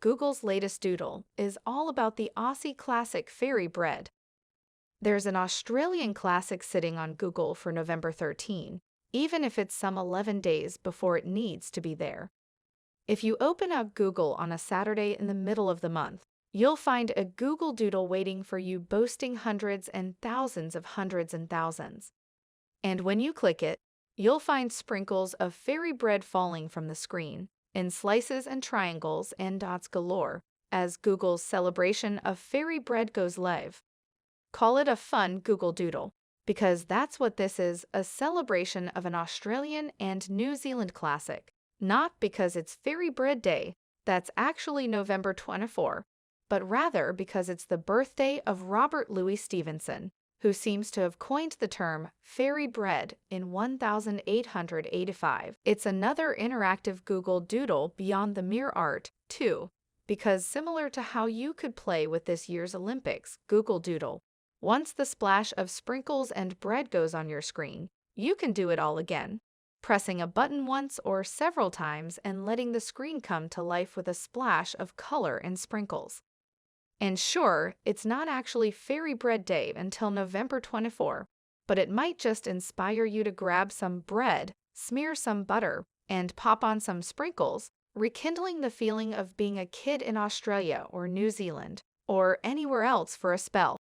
Google's latest doodle, is all about the Aussie classic fairy bread. There's an Australian classic sitting on Google for November 13, even if it's some 11 days before it needs to be there. If you open up Google on a Saturday in the middle of the month, you'll find a Google Doodle waiting for you boasting hundreds and thousands of hundreds and thousands. And when you click it, you'll find sprinkles of fairy bread falling from the screen, in slices and triangles and dots galore, as Google's celebration of fairy bread goes live. Call it a fun Google Doodle, because that's what this is, a celebration of an Australian and New Zealand classic. Not because it's Fairy Bread Day, that's actually November 24, but rather because it's the birthday of Robert Louis Stevenson, who seems to have coined the term fairy bread in 1885. It's another interactive Google Doodle beyond the mere art, too, because similar to how you could play with this year's Olympics Google Doodle, once the splash of sprinkles and bread goes on your screen, you can do it all again, pressing a button once or several times and letting the screen come to life with a splash of color and sprinkles. And sure, it's not actually Fairy Bread Day until November 24, but it might just inspire you to grab some bread, smear some butter, and pop on some sprinkles, rekindling the feeling of being a kid in Australia or New Zealand, or anywhere else for a spell.